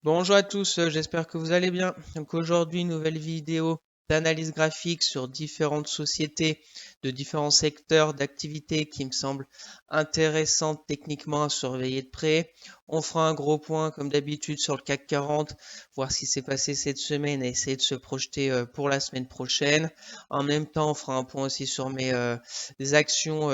Bonjour à tous, j'espère que vous allez bien. Donc aujourd'hui, nouvelle vidéo d'analyse graphique sur différentes sociétés de différents secteurs d'activité qui me semblent intéressantes techniquement à surveiller de près. On fera un gros point comme d'habitude sur le CAC 40, voir ce qui s'est passé cette semaine et essayer de se projeter pour la semaine prochaine. En même temps, on fera un point aussi sur mes actions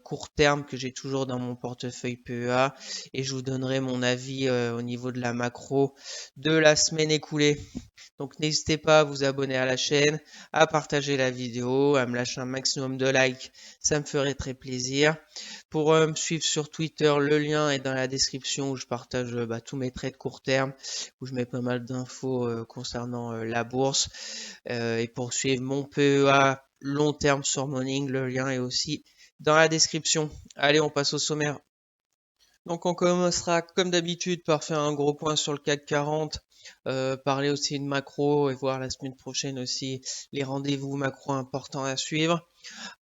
court terme que j'ai toujours dans mon portefeuille PEA et je vous donnerai mon avis au niveau de la macro de la semaine écoulée. Donc n'hésitez pas à vous abonner à la chaîne, à partager la vidéo, à me lâcher un maximum de likes, ça me ferait très plaisir. Pour me suivre sur Twitter, le lien est dans la description où je partage tous mes trades court terme, où je mets pas mal d'infos concernant la bourse. Et pour suivre mon PEA long terme sur Morning, le lien est aussi dans la description. Allez, on passe au sommaire. Donc on commencera comme d'habitude par faire un gros point sur le CAC 40, parler aussi de macro et voir la semaine prochaine aussi les rendez-vous macro importants à suivre.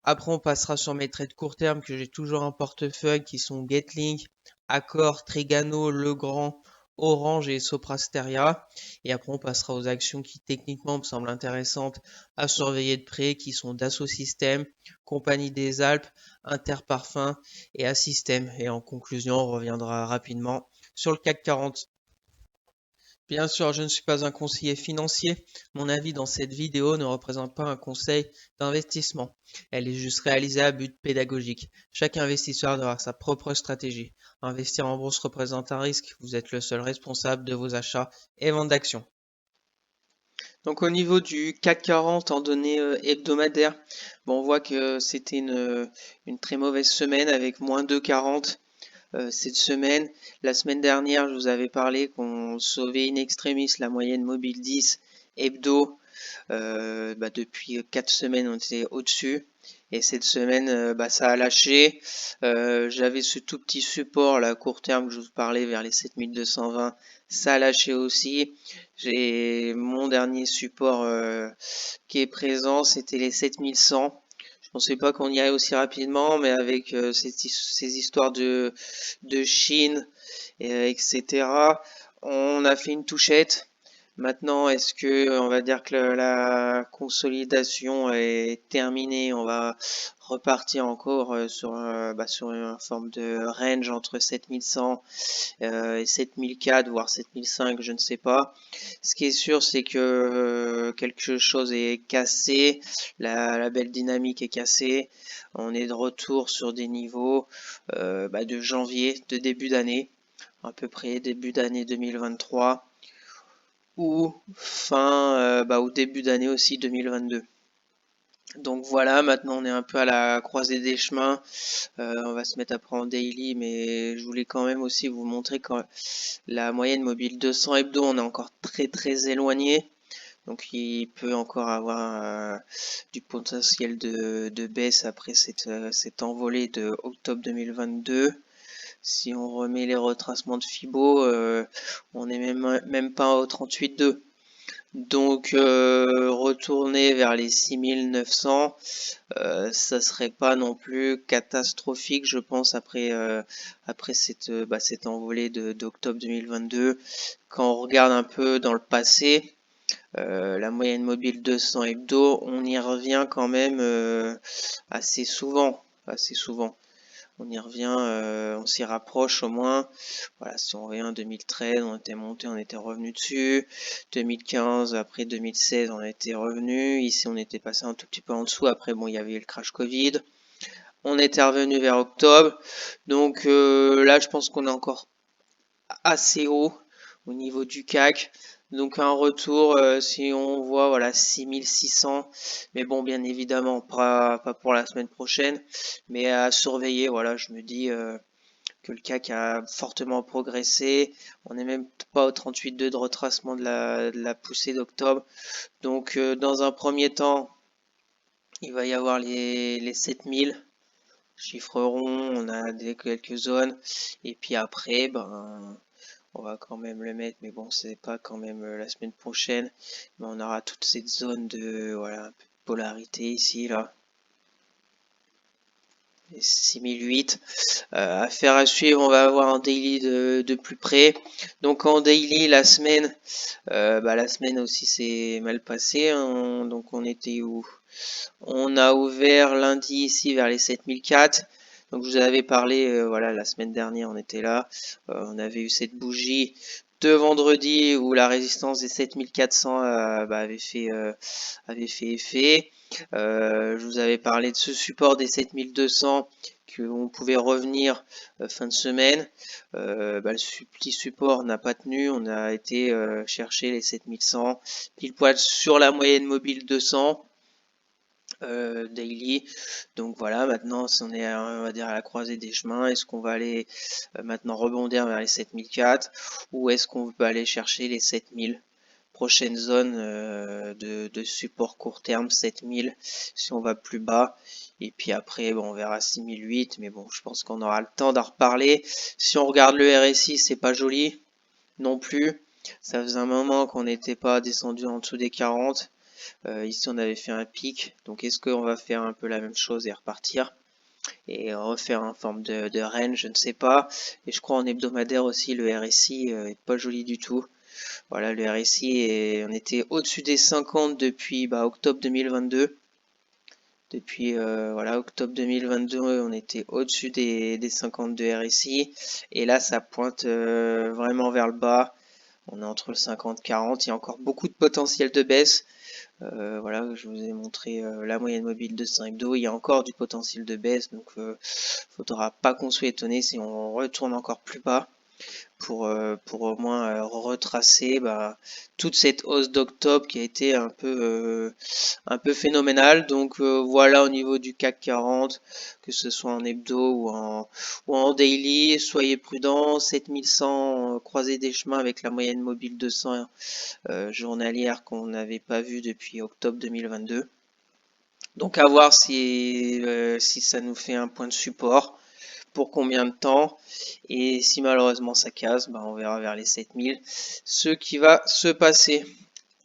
Après on passera sur mes trades court terme que j'ai toujours en portefeuille qui sont Getlink, Accor, Trigano, Legrand, Orange et Soprasteria. Et après on passera aux actions qui techniquement me semblent intéressantes à surveiller de près, qui sont Dassault Systèmes, Compagnie des Alpes, Interparfums et Assystem. Et en conclusion, on reviendra rapidement sur le CAC 40. Bien sûr, je ne suis pas un conseiller financier. Mon avis dans cette vidéo ne représente pas un conseil d'investissement. Elle est juste réalisée à but pédagogique. Chaque investisseur doit avoir sa propre stratégie. Investir en bourse représente un risque. Vous êtes le seul responsable de vos achats et ventes d'actions. Donc au niveau du CAC 40 en données hebdomadaires, bon, on voit que c'était une très mauvaise semaine avec moins 2,40 cette semaine. La semaine dernière, je vous avais parlé qu'on sauvait in extremis la moyenne mobile 10 hebdo. Depuis 4 semaines, on était au-dessus. Et cette semaine, ça a lâché. J'avais ce tout petit support là, à court terme que je vous parlais vers les 7220. Ça a lâché aussi. J'ai mon dernier support qui est présent, c'était les 7100. Je pensais pas qu'on y allait aussi rapidement, mais avec ces histoires de Chine, etc., on a fait une touchette. Maintenant, est-ce que on va dire que la consolidation est terminée? On va repartir encore sur une forme de range entre 7100 et 7004, voire 7005, je ne sais pas. Ce qui est sûr, c'est que quelque chose est cassé, la belle dynamique est cassée. On est de retour sur des niveaux de janvier, de début d'année, à peu près début d'année 2023 ou ou début d'année aussi 2022. Donc voilà, maintenant on est un peu à la croisée des chemins. On va se mettre après en daily, mais je voulais quand même aussi vous montrer quand la moyenne mobile 200 hebdo, on est encore très très éloigné. Donc il peut encore avoir du potentiel de baisse après cette envolée de octobre 2022. Si on remet les retracements de Fibo, on n'est même pas au 38,2. Donc retourner vers les 6900, ça serait pas non plus catastrophique, je pense, après cette envolée d'octobre 2022. Quand on regarde un peu dans le passé, la moyenne mobile 200 hebdo, on y revient quand même assez souvent, assez souvent. On y revient, on s'y rapproche au moins. Voilà, si on revient en 2013, on était monté, on était revenu dessus. 2015, après 2016, on était revenu. Ici, on était passé un tout petit peu en dessous. Après, bon, il y avait eu le crash Covid. On était revenu vers octobre. Donc là, je pense qu'on est encore assez haut au niveau du CAC. Donc un retour, si on voit voilà 6600, mais bon bien évidemment pas pour la semaine prochaine, mais à surveiller. Voilà, je me dis que le CAC a fortement progressé. On n'est même pas au 38,2 de retracement de la poussée d'octobre. Donc dans un premier temps, il va y avoir les 7000 chiffres ronds, on a quelques zones, et puis après, on va quand même le mettre, mais bon, c'est pas quand même la semaine prochaine. Mais on aura toute cette zone de voilà, un peu de polarité ici, là. 6008. Affaire à suivre, on va avoir un daily de plus près. Donc en daily, la semaine aussi s'est mal passée. Donc on était où? On a ouvert lundi ici vers les 7004. Donc je vous avais parlé, voilà, la semaine dernière on était là. On avait eu cette bougie de vendredi où la résistance des 7400 avait fait effet. Je vous avais parlé de ce support des 7200 qu'on pouvait revenir fin de semaine. Le petit support n'a pas tenu. On a été chercher les 7100 pile poil sur la moyenne mobile 200. Daily. Donc voilà, maintenant on est on va dire à la croisée des chemins. Est-ce qu'on va aller maintenant rebondir vers les 7004 ou est-ce qu'on peut aller chercher les 7000? Prochaine zone de support court terme 7000 si on va plus bas, et puis après bon, on verra 6008, mais bon je pense qu'on aura le temps d'en reparler. Si on regarde le RSI, c'est pas joli non plus, ça faisait un moment qu'on n'était pas descendu en dessous des 40. Ici on avait fait un pic, donc est-ce qu'on va faire un peu la même chose et repartir et refaire en forme de range, je ne sais pas. Et je crois en hebdomadaire aussi le RSI est pas joli du tout. Voilà, le RSI, on était au-dessus des 50 depuis octobre 2022. Depuis voilà, octobre 2022, on était au-dessus des 50 de RSI. Et là, ça pointe vraiment vers le bas. On est entre le 50-40. Il y a encore beaucoup de potentiel de baisse. Voilà, je vous ai montré la moyenne mobile de 5 hebdo. Il y a encore du potentiel de baisse. Donc, faudra pas qu'on soit étonné si on retourne encore plus bas pour au moins retracer toute cette hausse d'octobre qui a été un peu phénoménale. Donc voilà au niveau du CAC 40, que ce soit en hebdo ou en daily, soyez prudents. 7100 croisés des chemins avec la moyenne mobile 200 journalière qu'on n'avait pas vu depuis octobre 2022. Donc à voir si ça nous fait un point de support, pour combien de temps, et si malheureusement ça casse, on verra vers les 7000 ce qui va se passer.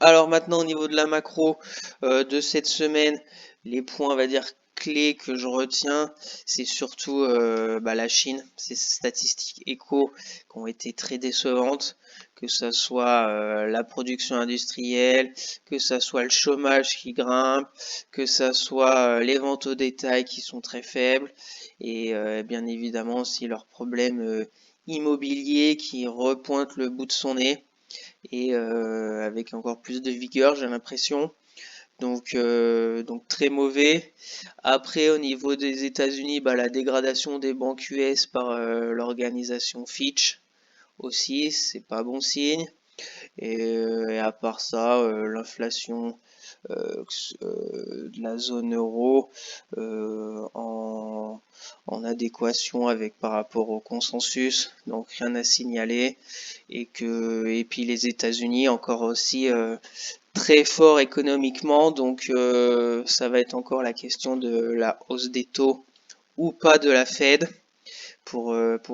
Alors maintenant au niveau de la macro de cette semaine, les points on va dire clés que je retiens, c'est surtout la Chine, ces statistiques éco qui ont été très décevantes, que ce soit la production industrielle, que ce soit le chômage qui grimpe, que ce soit les ventes au détail qui sont très faibles, et bien évidemment aussi leurs problèmes immobiliers qui repointent le bout de son nez, et avec encore plus de vigueur, j'ai l'impression. Donc très mauvais. Après, au niveau des États-Unis, la dégradation des banques US par l'organisation Fitch aussi, c'est pas bon signe. Et à part ça, l'inflation de la zone euro en adéquation avec par rapport au consensus, donc rien à signaler. Et puis les États-Unis encore aussi très fort économiquement, donc ça va être encore la question de la hausse des taux ou pas de la Fed pour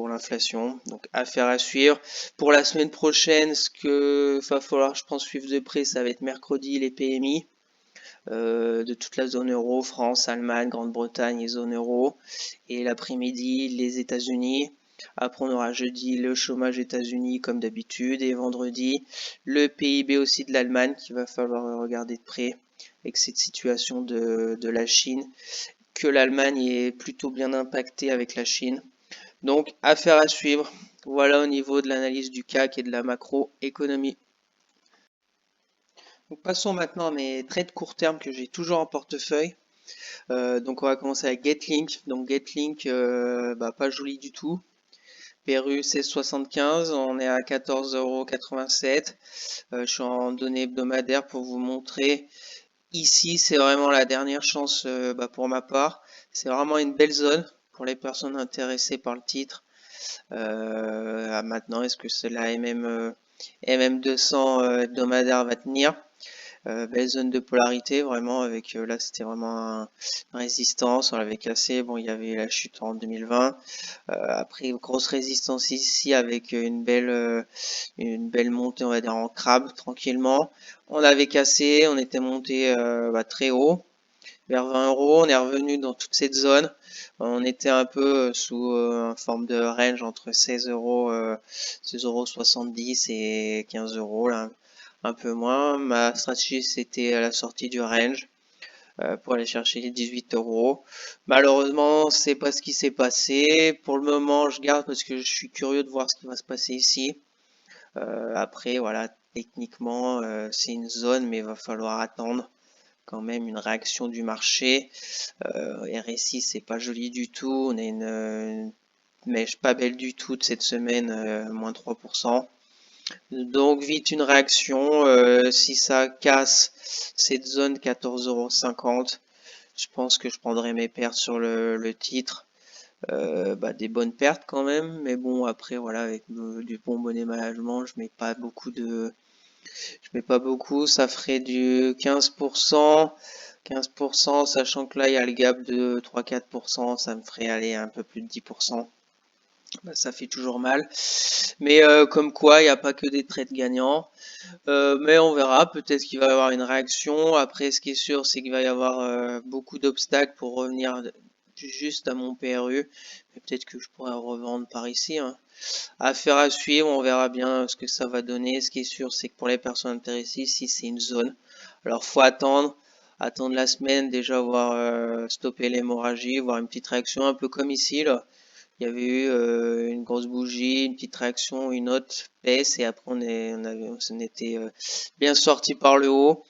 l'inflation. Donc affaire à suivre. Pour la semaine prochaine, ce que va falloir, je pense, suivre de près, ça va être mercredi les PMI de toute la zone euro, France, Allemagne, Grande-Bretagne et zone euro. Et l'après-midi, les États-Unis. Après, on aura jeudi le chômage États-Unis comme d'habitude, et vendredi le PIB aussi de l'Allemagne qu'il va falloir regarder de près avec cette situation de la Chine, que l'Allemagne est plutôt bien impactée avec la Chine. Donc, affaire à suivre. Voilà au niveau de l'analyse du CAC et de la macroéconomie. Donc, passons maintenant à mes trades court terme que j'ai toujours en portefeuille. Donc on va commencer avec Getlink. Donc Getlink, pas joli du tout. Peru 16,75, on est à 14,87 €. Je suis en données hebdomadaires pour vous montrer. Ici, c'est vraiment la dernière chance pour ma part. C'est vraiment une belle zone pour les personnes intéressées par le titre. Maintenant, est-ce que c'est la MM200 hebdomadaire va tenir? Belle zone de polarité vraiment avec là c'était vraiment une résistance, on l'avait cassé, bon il y avait la chute en 2020, après grosse résistance ici avec une belle montée on va dire en crabe tranquillement, on l'avait cassé, on était monté très haut, vers 20 euros. On est revenu dans toute cette zone. On était un peu sous forme de range entre 16 euros 70 et 15 euros, là, un peu moins. Ma stratégie, c'était à la sortie du range pour aller chercher les 18 euros. Malheureusement, c'est pas ce qui s'est passé. Pour le moment, je garde parce que je suis curieux de voir ce qui va se passer ici. Après, voilà, techniquement, c'est une zone, mais il va falloir attendre quand même une réaction du marché. RSI, c'est pas joli du tout. On a une mèche pas belle du tout de cette semaine, moins 3%. Donc vite une réaction. Si ça casse cette zone 14,50 €, je pense que je prendrai mes pertes sur le titre. Des bonnes pertes quand même, mais bon après voilà avec du bon money management, je mets pas beaucoup, ça ferait du 15%, 15%, sachant que là il y a le gap de 3-4%, ça me ferait aller un peu plus de 10%. Ça fait toujours mal. Mais comme quoi, il n'y a pas que des trades gagnants. Mais on verra, peut-être qu'il va y avoir une réaction. Après, ce qui est sûr, c'est qu'il va y avoir beaucoup d'obstacles pour revenir juste à mon PRU. Mais peut-être que je pourrais revendre par ici, hein. Affaire à suivre, on verra bien ce que ça va donner. Ce qui est sûr, c'est que pour les personnes intéressées, ici c'est une zone. Alors faut attendre la semaine, déjà voir stopper l'hémorragie, voir une petite réaction, un peu comme ici là. Il y avait eu une grosse bougie, une petite réaction, une autre baisse et après on s'en était bien sorti par le haut.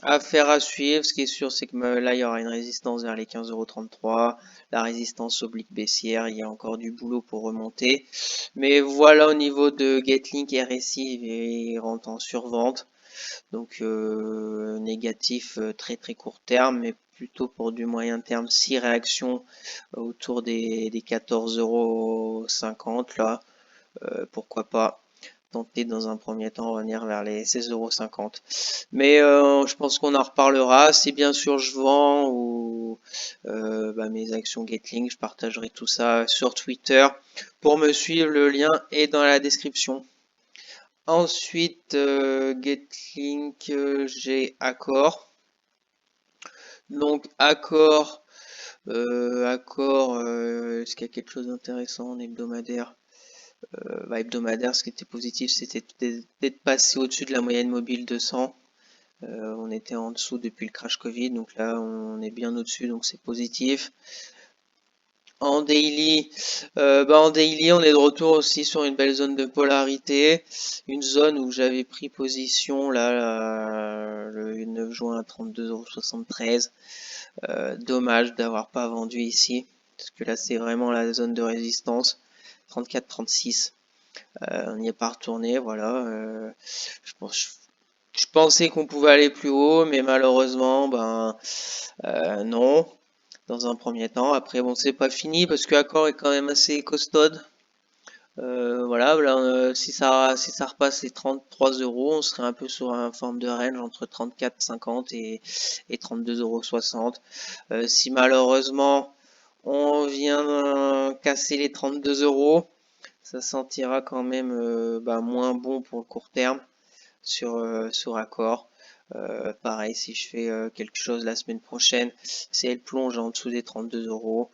Affaire à suivre. Ce qui est sûr, c'est que là, il y aura une résistance vers les 15,33 €. La résistance oblique baissière, il y a encore du boulot pour remonter. Mais voilà, au niveau de Getlink, RSI, il rentre en survente. Donc négatif très très court terme, mais plutôt pour du moyen terme, 6 réactions autour des 14,50 € là. Pourquoi pas tenter dans un premier temps revenir vers les 16,50 €. Mais je pense qu'on en reparlera. Si bien sûr je vends ou mes actions Getlink, je partagerai tout ça sur Twitter. Pour me suivre, le lien est dans la description. Ensuite, Getlink, j'ai Accor. Donc Accor, est-ce qu'il y a quelque chose d'intéressant en hebdomadaire? Hebdomadaire, ce qui était positif, c'était d'être passé au-dessus de la moyenne mobile 200. On était en dessous depuis le crash Covid, donc là on est bien au-dessus, donc c'est positif. En daily, on est de retour aussi sur une belle zone de polarité, une zone où j'avais pris position là, le 9 juin à 32,73 €. Dommage d'avoir pas vendu ici, parce que là c'est vraiment la zone de résistance, 34-36. On n'y est pas retourné, voilà. Je pensais qu'on pouvait aller plus haut, mais malheureusement, non. Dans un premier temps. Après, bon, c'est pas fini parce que Accor est quand même assez costaud. Voilà, là, si ça repasse les 33 euros, on serait un peu sur une forme de range entre 34,50 et 32,60 €. Si malheureusement on vient casser les 32 euros, ça sentira quand même moins bon pour le court terme sur Accor. Pareil, si je fais quelque chose la semaine prochaine, si elle plonge en dessous des 32 euros,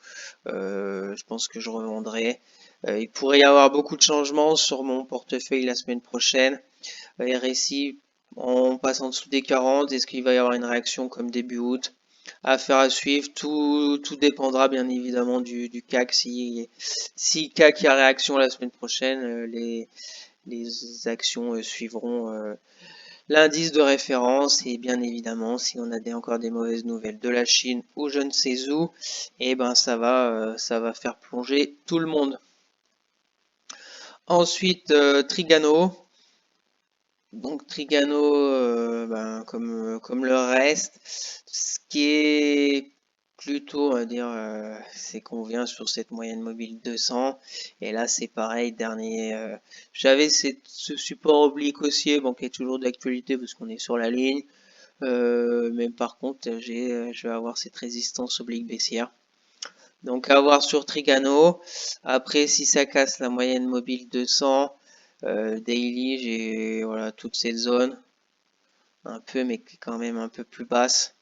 je pense que je revendrai. Il pourrait y avoir beaucoup de changements sur mon portefeuille la semaine prochaine. RSI, on passe en dessous des 40. Est-ce qu'il va y avoir une réaction comme début août? Affaire à suivre. Tout dépendra bien évidemment du CAC. Si CAC y a réaction la semaine prochaine, les actions suivront l'indice de référence. Et bien évidemment, si on a encore des mauvaises nouvelles de la Chine ou je ne sais où, ça va faire plonger tout le monde. Ensuite, Trigano. Donc Trigano, comme le reste, ce qui est plutôt, on va dire, c'est qu'on vient sur cette moyenne mobile 200. Et là, c'est pareil, j'avais ce support oblique haussier, qui est toujours d'actualité parce qu'on est sur la ligne. Mais par contre, je vais avoir cette résistance oblique baissière. Donc à voir sur Trigano. Après, si ça casse la moyenne mobile 200, daily, j'ai voilà toute cette zone un peu, mais quand même un peu plus basse.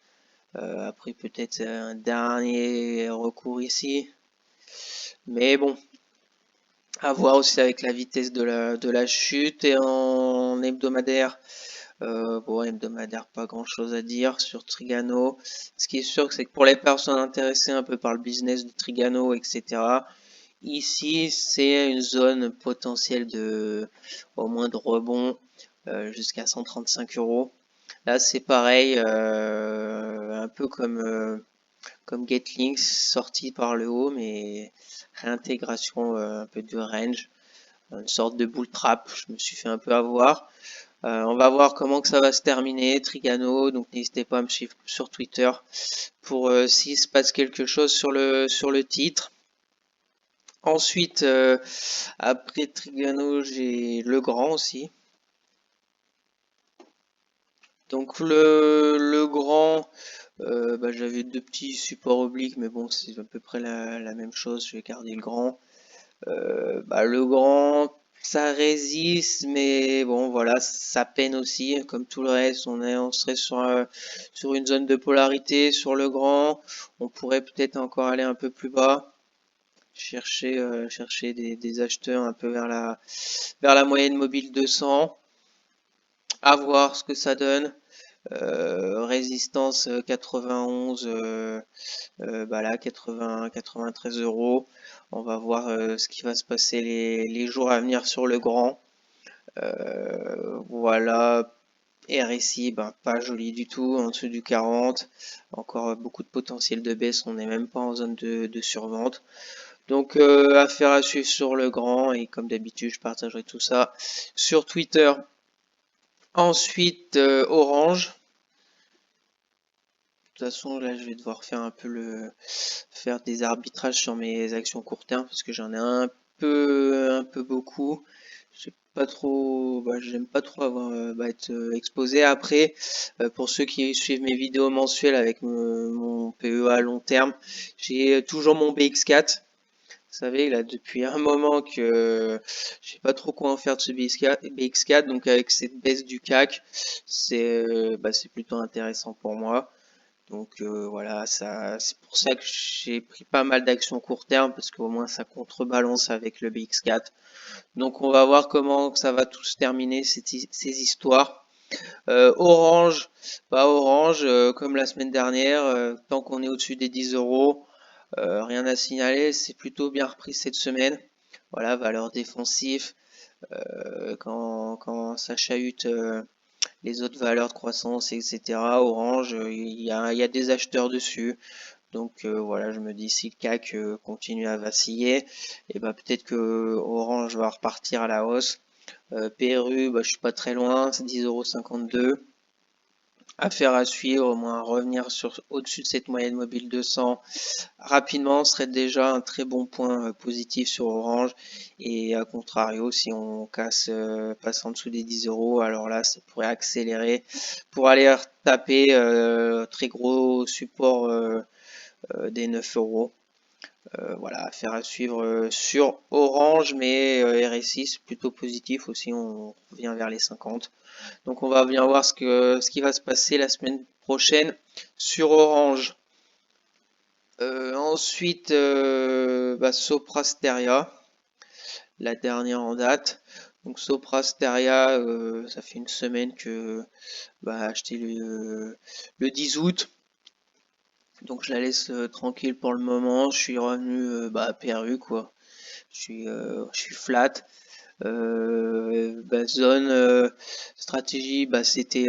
Après peut-être un dernier recours ici. Mais bon, à voir aussi avec la vitesse de la chute. Et en hebdomadaire, bon, hebdomadaire, pas grand-chose à dire sur Trigano. Ce qui est sûr, c'est que pour les personnes intéressées un peu par le business de Trigano, etc., ici, c'est une zone potentielle de au moins de rebond jusqu'à 135 euros. Là, c'est pareil, un peu comme Getlinks, sorti par le haut, mais réintégration un peu de range, une sorte de bull trap. Je me suis fait un peu avoir. On va voir comment que ça va se terminer, Trigano. Donc n'hésitez pas à me suivre sur Twitter pour s'il se passe quelque chose sur le titre. Ensuite, après Trigano, j'ai Legrand aussi. Donc le grand, bah, j'avais deux petits supports obliques, mais bon, c'est à peu près la même chose. Je vais garder le grand. Bah, le grand, ça résiste, mais bon, voilà, ça peine aussi. Comme tout le reste, on serait sur une zone de polarité. Sur le grand, on pourrait peut-être encore aller un peu plus bas. Chercher des acheteurs un peu vers la moyenne mobile 200. À voir ce que ça donne. Résistance 91, bah là 80, 93 euros. On va voir ce qui va se passer les jours à venir sur le grand. Voilà. RSI, ben, pas joli du tout, en dessous du 40. Encore beaucoup de potentiel de baisse, on n'est même pas en zone de survente. Donc affaire à suivre sur le grand et comme d'habitude je partagerai tout ça sur Twitter. Ensuite Orange. De toute façon, là, je vais devoir faire des arbitrages sur mes actions court terme parce que j'en ai un peu beaucoup. J'ai pas trop, bah, j'aime pas trop avoir, être exposé. Après, pour ceux qui suivent mes vidéos mensuelles avec mon PEA à long terme, j'ai toujours mon BX4. Vous savez, là, depuis un moment que je sais pas trop quoi en faire de ce BX4, donc avec cette baisse du CAC, c'est plutôt intéressant pour moi. Donc voilà, c'est pour ça que j'ai pris pas mal d'actions court terme parce qu'au moins ça contrebalance avec le BX4. Donc on va voir comment ça va tout se terminer ces histoires. Orange, bah Orange, comme la semaine dernière, tant qu'on est au-dessus des 10 euros, rien à signaler, c'est plutôt bien repris cette semaine. Voilà, valeur défensive, quand ça chahute les autres valeurs de croissance, etc. Orange, il y a des acheteurs dessus. Donc voilà, je me dis si le CAC continue à vaciller, et ben peut-être que Orange va repartir à la hausse. PRU, bah, je suis pas très loin, c'est 10,52 €. Affaire à suivre, au moins revenir au-dessus de cette moyenne mobile 200 rapidement serait déjà un très bon point positif sur Orange. Et à contrario, si on passe en dessous des 10 euros, alors là, ça pourrait accélérer pour aller taper très gros support des 9 euros. Voilà, affaire à suivre sur Orange, mais RSI c'est plutôt positif aussi, on revient vers les 50. Donc on va bien voir ce qui va se passer la semaine prochaine sur Orange. Ensuite, bah, Soprasteria, la dernière en date. Donc Soprasteria, ça fait une semaine que bah, acheté le 10 août. Donc je la laisse tranquille pour le moment. Je suis revenu bah, PRU quoi. Je suis flat. Bah, zone stratégie, bah, c'était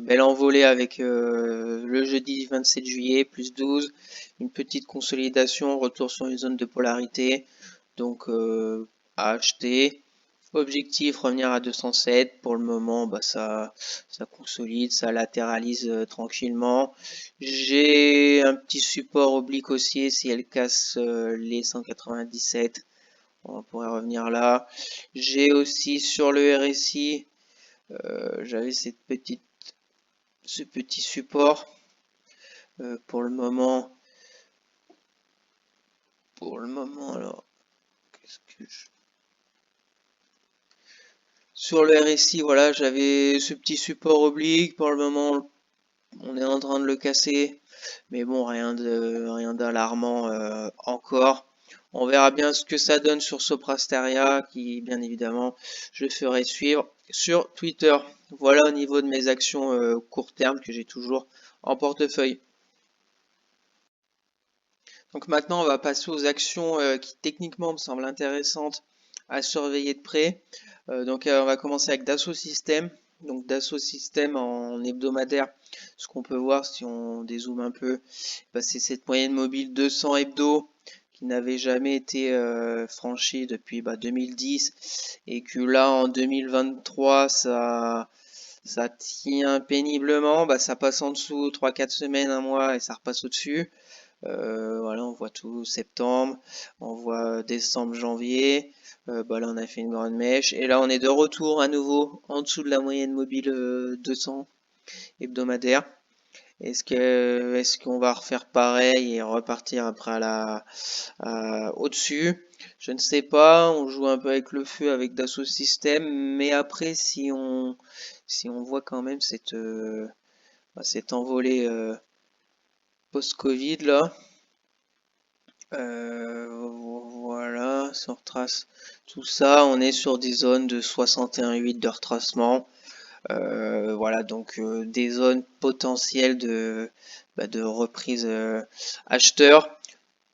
belle envolée avec le jeudi 27 juillet, plus 12, une petite consolidation, retour sur une zone de polarité, donc à acheter. Objectif, revenir à 207. Pour le moment, bah, ça consolide, ça latéralise tranquillement. J'ai un petit support oblique haussier si elle casse les 197. On pourrait revenir là. J'ai aussi sur le RSI, j'avais ce petit support. Pour le moment, alors, qu'est-ce que je... Sur le RSI, voilà, j'avais ce petit support oblique. Pour le moment, on est en train de le casser. mais bon, rien d'alarmant encore. On verra bien ce que ça donne sur Soprasteria, qui bien évidemment je ferai suivre sur Twitter. Voilà au niveau de mes actions court terme que j'ai toujours en portefeuille. Donc maintenant, on va passer aux actions qui techniquement me semblent intéressantes à surveiller de près. On va commencer avec Dassault Systèmes. Donc Dassault Systèmes en hebdomadaire, ce qu'on peut voir si on dézoome un peu, bah, c'est cette moyenne mobile 200 hebdo qui n'avait jamais été franchie depuis 2010 et que là en 2023 ça tient péniblement, bah, ça passe en dessous 3-4 semaines, un mois et ça repasse au-dessus. Voilà, on voit tout septembre, on voit décembre, janvier. Là, on a fait une grande mèche. Et là, on est de retour à nouveau en dessous de la moyenne mobile 200 hebdomadaire. Est-ce qu'on va refaire pareil et repartir après au-dessus? Je ne sais pas. On joue un peu avec le feu avec Dassault Systèmes, mais après, si on voit quand même cette envolée post-Covid là. Voilà, si on retrace tout ça, on est sur des zones de 61,8 de retracement. Voilà, donc des zones potentielles de reprise acheteur.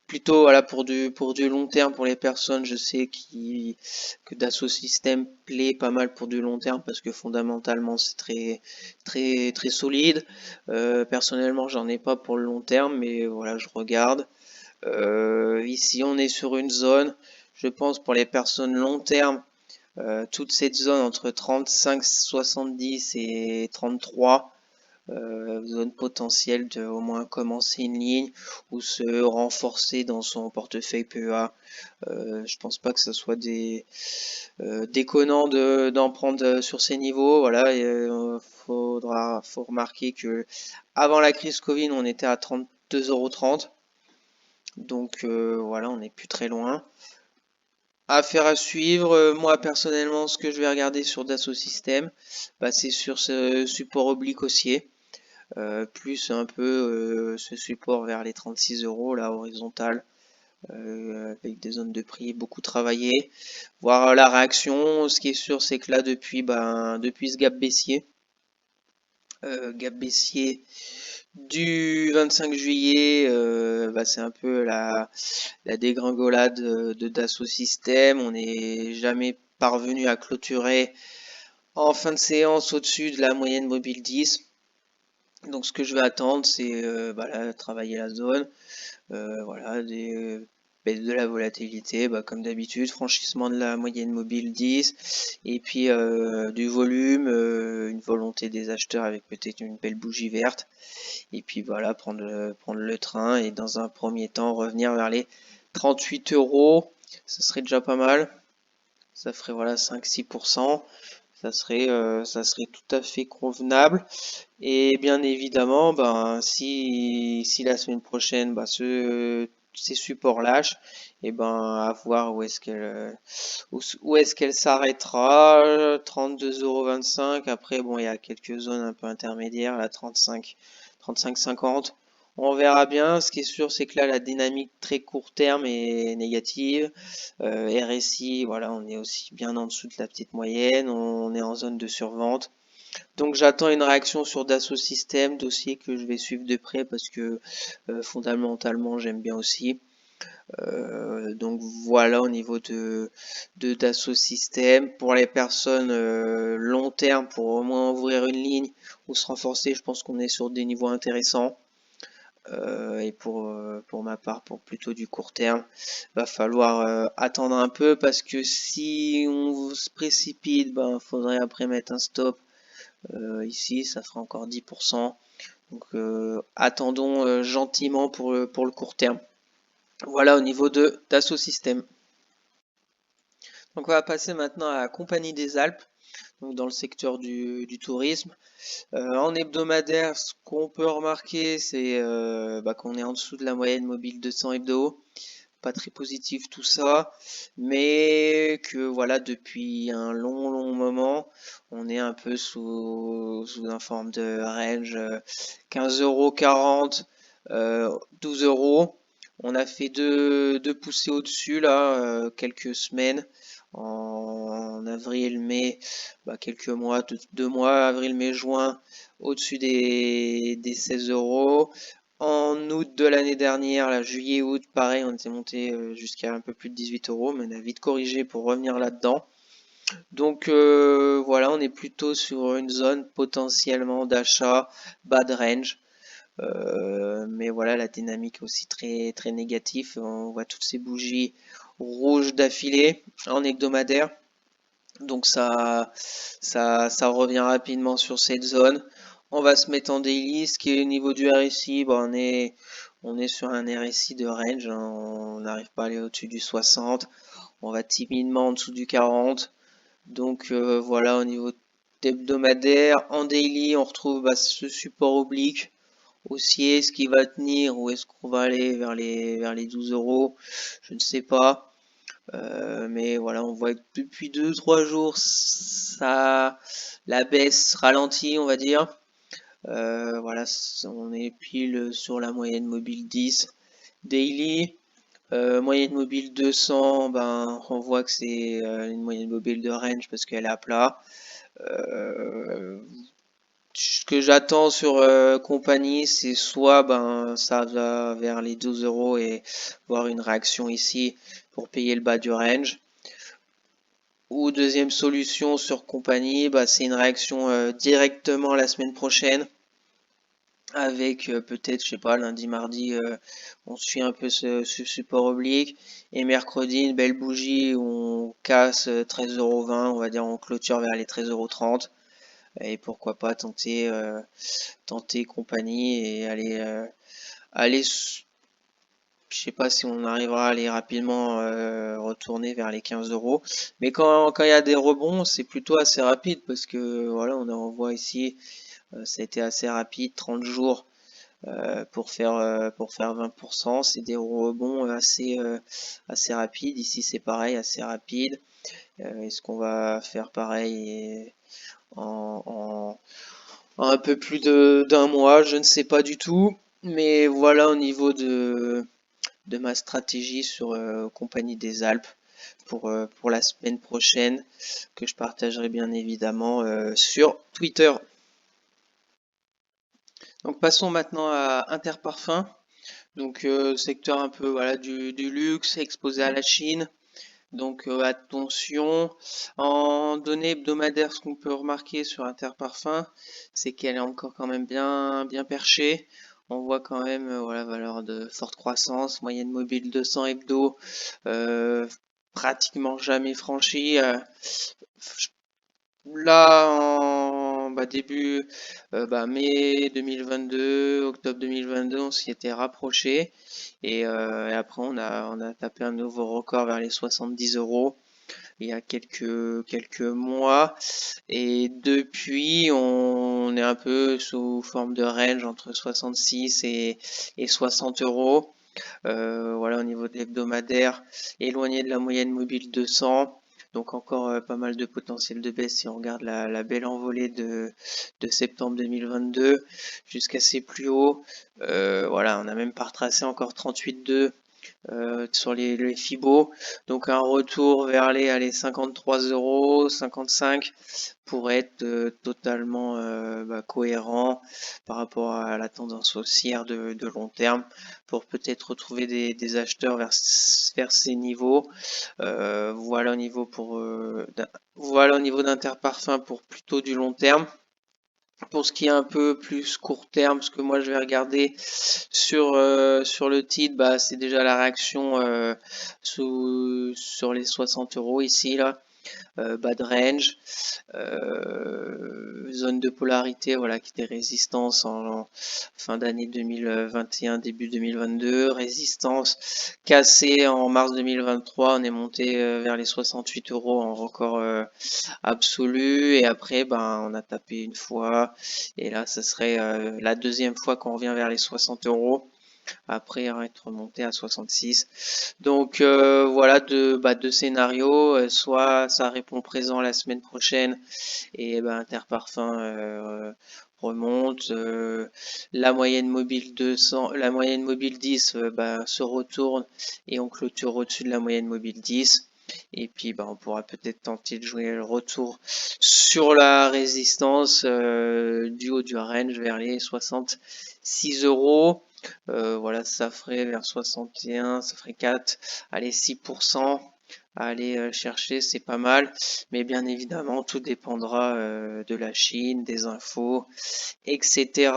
Plutôt voilà pour du long terme pour les personnes, je sais que Dassault Systèmes plaît pas mal pour du long terme parce que fondamentalement c'est très très très solide. Personnellement, j'en ai pas pour le long terme, mais voilà, je regarde. Ici, on est sur une zone, je pense, pour les personnes long terme, toute cette zone entre 35,70 et 33, zone potentielle de au moins commencer une ligne ou se renforcer dans son portefeuille PEA. Je pense pas que ce soit déconnant d'en prendre sur ces niveaux. Voilà, faut remarquer que avant la crise Covid, on était à 32,30 €. Donc voilà, on n'est plus très loin. Affaire à suivre. Moi personnellement, ce que je vais regarder sur Dassault Systèmes, c'est sur ce support oblique haussier, plus un peu ce support vers les 36 € là horizontal, avec des zones de prix beaucoup travaillées. Voir la réaction. Ce qui est sûr, c'est que là depuis ce gap baissier du 25 juillet, c'est un peu la dégringolade de Dassault Systèmes. On n'est jamais parvenu à clôturer en fin de séance au-dessus de la moyenne mobile 10. Donc ce que je vais attendre, c'est travailler la zone. Voilà, baisse de la volatilité, comme d'habitude, franchissement de la moyenne mobile 10, et puis du volume, une volonté des acheteurs avec peut-être une belle bougie verte. Et puis voilà, prendre le train et dans un premier temps revenir vers les 38 €. Ça serait déjà pas mal. Ça ferait voilà 5-6%. Ça serait tout à fait convenable. Et bien évidemment, si la semaine prochaine, ces supports lâchent, et à voir où est-ce qu'elle s'arrêtera. 32,25 €. Après, bon, il y a quelques zones un peu intermédiaires, la 35-50. On verra bien. Ce qui est sûr, c'est que là, la dynamique très court terme est négative. RSI, voilà, on est aussi bien en dessous de la petite moyenne. On est en zone de survente. Donc j'attends une réaction sur Dassault Systèmes, dossier que je vais suivre de près parce que fondamentalement j'aime bien aussi. Donc voilà au niveau de Dassault Systèmes. Pour les personnes long terme, pour au moins ouvrir une ligne ou se renforcer, je pense qu'on est sur des niveaux intéressants. Et pour ma part, pour plutôt du court terme, va falloir attendre un peu parce que si on se précipite, faudrait après mettre un stop. Ici, ça fera encore 10%. Donc attendons gentiment pour le court terme. Voilà au niveau de Dassault Systèmes. Donc on va passer maintenant à la Compagnie des Alpes, donc dans le secteur du tourisme. En hebdomadaire, ce qu'on peut remarquer, c'est qu'on est en dessous de la moyenne mobile 200 hebdo. Pas très positif tout ça, mais que voilà, depuis un long moment, on est un peu sous une forme de range 15,40 12 euros. On a fait deux poussées au-dessus là, quelques semaines. En avril, mai, quelques mois, 2 mois, avril, mai, juin, au-dessus des 16 euros. En août de l'année dernière, là, juillet, août, pareil, on était monté jusqu'à un peu plus de 18 euros, mais on a vite corrigé pour revenir là-dedans. Donc voilà, on est plutôt sur une zone potentiellement d'achat bas de range. Mais voilà, la dynamique est aussi très, très négative. On voit toutes ces bougies rouges d'affilée en hebdomadaire. Donc ça revient rapidement sur cette zone. On va se mettre en daily. Ce qui est au niveau du RSI, on est sur un RSI de range, hein. On n'arrive pas à aller au-dessus du 60. On va timidement en dessous du 40. Donc voilà, au niveau hebdomadaire, en daily, on retrouve ce support oblique haussier. Est-ce qu'il va tenir ou est-ce qu'on va aller vers les 12 euros? Je ne sais pas. Mais voilà, on voit que depuis 2 3 jours, la baisse ralentit, on va dire. Voilà, on est pile sur la moyenne mobile 10 daily. Moyenne mobile 200, on voit que c'est une moyenne mobile de range parce qu'elle est à plat. Ce que j'attends sur compagnie, c'est soit ça va vers les 12 euros et voir une réaction ici pour payer le bas du range. Ou deuxième solution sur compagnie, c'est une réaction directement la semaine prochaine avec peut-être, je sais pas, lundi, mardi, on suit un peu ce support oblique et mercredi une belle bougie où on casse 13,20 €, on va dire on clôture vers les 13,30 € et pourquoi pas tenter compagnie et aller je sais pas si on arrivera à aller rapidement retourner vers les 15 euros. Mais quand il y a des rebonds, c'est plutôt assez rapide parce que voilà, on voit ici, ça a été assez rapide, 30 jours pour faire 20%. C'est des rebonds assez rapides. Ici, c'est pareil, assez rapide. Est-ce qu'on va faire pareil en, en un peu plus d'un mois? Je ne sais pas du tout. Mais voilà au niveau de ma stratégie sur Compagnie des Alpes pour la semaine prochaine que je partagerai bien évidemment sur Twitter. Donc passons maintenant à Interparfums. Donc secteur un peu voilà du luxe exposé à la Chine. Donc attention, en données hebdomadaires, ce qu'on peut remarquer sur Interparfums, c'est qu'elle est encore quand même bien perchée. On voit quand même voilà, valeur de forte croissance, moyenne mobile 200 hebdo, euh, pratiquement jamais franchie. Là, en début mai 2022, octobre 2022, on s'y était rapproché. Et après, on a tapé un nouveau record vers les 70 euros il y a quelques mois. Et depuis, on est un peu sous forme de range entre 66 et 60 euros. Voilà, au niveau de l'hebdomadaire, éloigné de la moyenne mobile 200. Donc encore pas mal de potentiel de baisse si on regarde la belle envolée de septembre 2022 jusqu'à ses plus hauts. Voilà, on a même pas retracé encore 38,2 sur les Fibo. Donc un retour vers les 53 euros, 55 pour être totalement cohérent par rapport à la tendance haussière de long terme pour peut-être retrouver des acheteurs vers ces niveaux. Voilà au niveau d'Interparfum pour plutôt du long terme. Pour ce qui est un peu plus court terme, ce que moi je vais regarder sur le titre, c'est déjà la réaction sur les 60 euros ici là, bas de range, zone de polarité, voilà, qui était résistance en fin d'année 2021, début 2022, résistance cassée en mars 2023, on est monté vers les 68 euros en record absolu et après on a tapé une fois et là ça serait la deuxième fois qu'on revient vers les 60 euros. après être remonté à 66. Donc voilà deux scénarios. Soit ça répond présent la semaine prochaine et Interparfum remonte. La moyenne mobile 200, la moyenne mobile 10 se retourne et on clôture au-dessus de la moyenne mobile 10. Et puis on pourra peut-être tenter de jouer le retour sur la résistance du haut du range vers les 66 euros. Voilà, ça ferait vers 61, ça ferait 4, allez 6% à aller chercher, c'est pas mal. Mais bien évidemment, tout dépendra de la Chine, des infos, etc.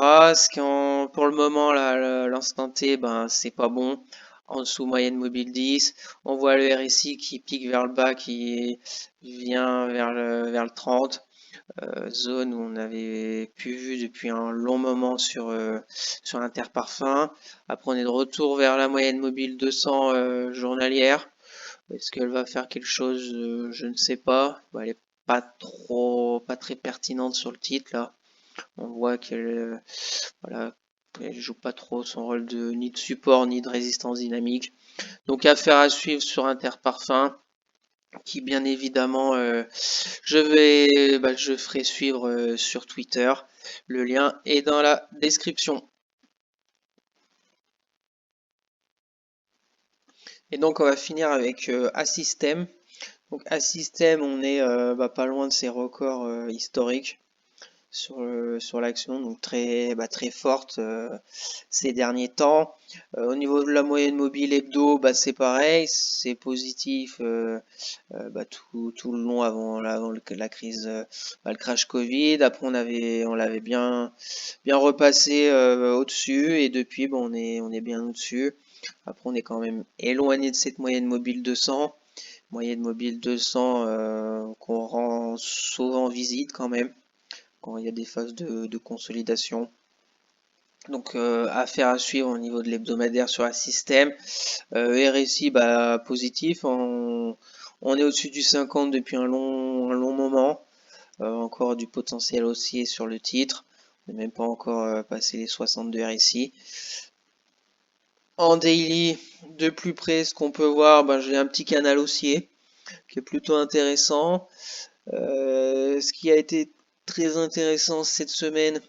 Pour le moment, là, l'instant T, c'est pas bon. En dessous moyenne mobile 10. On voit le RSI qui pique vers le bas, qui vient vers le 30. Zone où on avait pu vu depuis un long moment sur Interparfum. Après, on est de retour vers la moyenne mobile 200 journalière. Est-ce qu'elle va faire quelque chose? Je ne sais pas. Elle est pas très pertinente sur le titre là. On voit qu'elle voilà, elle joue pas trop son rôle ni de support ni de résistance dynamique. Donc affaire à suivre sur Interparfum, qui bien évidemment je ferai suivre sur Twitter. Le lien est dans la description. Et donc on va finir avec Assystem. Donc Assystem, on est pas loin de ses records historiques sur l'action, donc très forte ces derniers temps. Au niveau de la moyenne mobile hebdo, c'est pareil, c'est positif tout le long avant la crise, le crash Covid. Après on l'avait bien repassé au-dessus et depuis on est bien au-dessus. Après on est quand même éloigné de cette moyenne mobile 200. Moyenne mobile 200 qu'on rend souvent visite quand même quand il y a des phases de consolidation. Donc affaire à suivre au niveau de l'hebdomadaire sur un système. RSI positif, on est au-dessus du 50 depuis un long moment. Encore du potentiel haussier sur le titre. On n'est même pas encore passé les 62 RSI. En daily, de plus près, ce qu'on peut voir, j'ai un petit canal haussier qui est plutôt intéressant. Ce qui a été très intéressant cette semaine,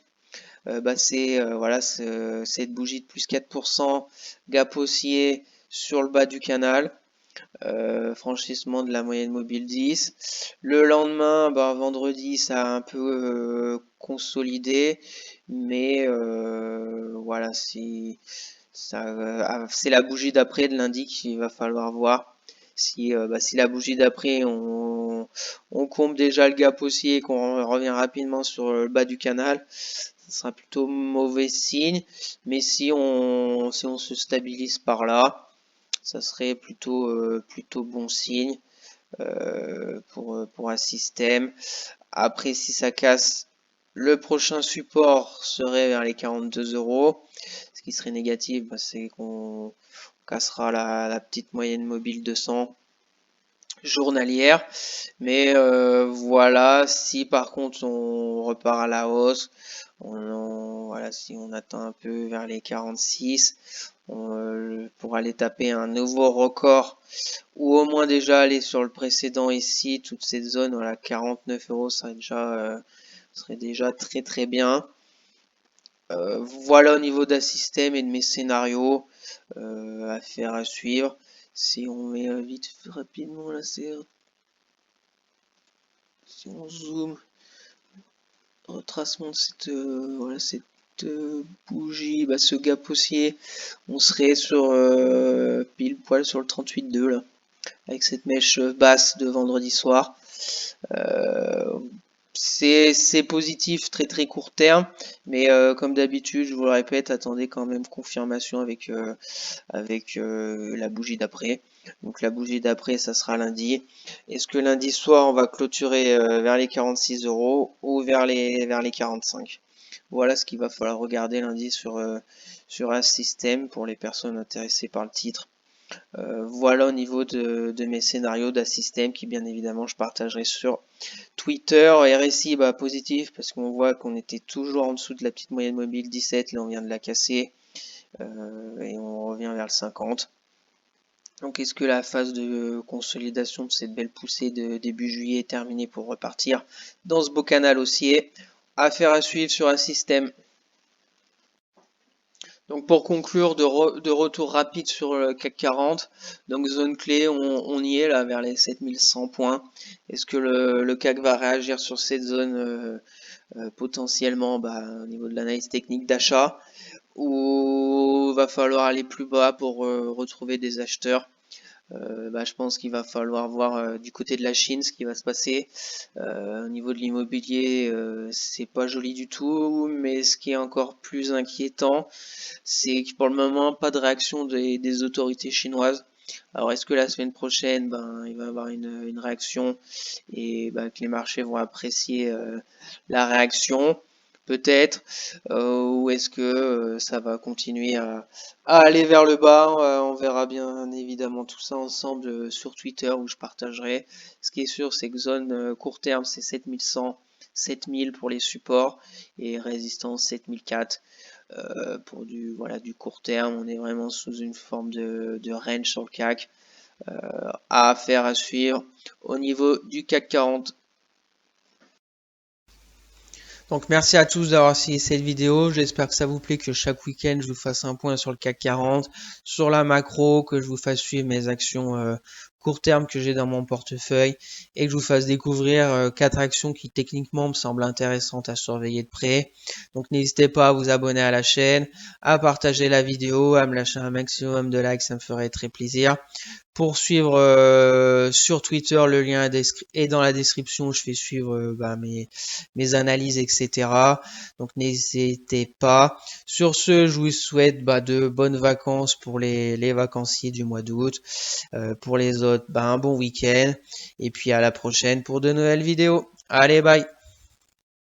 c'est voilà, cette bougie de plus 4%, gap haussier sur le bas du canal. Franchissement de la moyenne mobile 10. Le lendemain, vendredi, ça a un peu consolidé, mais voilà, c'est la bougie d'après de lundi qu'il va falloir voir. Si la bougie d'après, on comble déjà le gap haussier et qu'on revient rapidement sur le bas du canal, ce sera plutôt mauvais signe. Mais si on se stabilise par là, ça serait plutôt bon signe pour un système. Après, si ça casse, le prochain support serait vers les 42 euros. Ce qui serait négatif, c'est qu'on cassera la petite moyenne mobile 200 journalière. Mais voilà, si par contre on repart à la hausse, voilà, si on atteint un peu vers les 46, pour aller taper un nouveau record ou au moins déjà aller sur le précédent ici, toute cette zone, voilà, 49 euros serait déjà très très bien. Voilà au niveau d'un système et de mes scénarios affaire à suivre. Si on met vite rapidement là, si on zoome, retracement de cette bougie, ce gap haussier, on serait sur pile poil sur le 38,2 là, avec cette mèche basse de vendredi soir. C'est positif très très court terme, mais comme d'habitude, je vous le répète, attendez quand même confirmation avec la bougie d'après. Donc la bougie d'après, ça sera lundi. Est-ce que lundi soir, on va clôturer vers les 46 euros ou vers les 45? Voilà ce qu'il va falloir regarder lundi sur un système pour les personnes intéressées par le titre. Voilà au niveau de mes scénarios d'Assystem qui bien évidemment je partagerai sur Twitter. RSI positif parce qu'on voit qu'on était toujours en dessous de la petite moyenne mobile 17, là on vient de la casser. et on revient vers le 50. Donc est-ce que la phase de consolidation de cette belle poussée de début juillet est terminée pour repartir dans ce beau canal haussier? Affaire à suivre sur un système. Donc pour conclure, de retour rapide sur le CAC 40, donc zone clé, on y est là vers les 7100 points. Est-ce que le CAC va réagir sur cette zone potentiellement au niveau de l'analyse technique d'achat, ou va falloir aller plus bas pour retrouver des acheteurs? Je pense qu'il va falloir voir du côté de la Chine ce qui va se passer. Au niveau de l'immobilier, c'est pas joli du tout, mais ce qui est encore plus inquiétant, c'est que pour le moment, pas de réaction des autorités chinoises. Alors, est-ce que la semaine prochaine, il va y avoir une réaction et que les marchés vont apprécier la réaction? Peut-être, ou est-ce que ça va continuer à aller vers le bas? On verra bien évidemment tout ça ensemble sur Twitter où je partagerai. Ce qui est sûr, c'est que zone court terme, c'est 7100, 7000 pour les supports et résistance 7004 pour du court terme. On est vraiment sous une forme de range sur le CAC. Affaire à suivre au niveau du CAC 40. Donc merci à tous d'avoir suivi cette vidéo, j'espère que ça vous plaît, que chaque week-end je vous fasse un point sur le CAC 40, sur la macro, que je vous fasse suivre mes actions court terme que j'ai dans mon portefeuille et que je vous fasse découvrir 4 actions qui techniquement me semblent intéressantes à surveiller de près. Donc n'hésitez pas à vous abonner à la chaîne, à partager la vidéo, à me lâcher un maximum de likes, ça me ferait très plaisir. Pour suivre sur Twitter, le lien est dans la description, je fais suivre mes analyses, etc. Donc n'hésitez pas. Sur ce, je vous souhaite de bonnes vacances pour les vacanciers du mois d'août. Pour les autres, un bon week-end. Et puis à la prochaine pour de nouvelles vidéos. Allez, bye!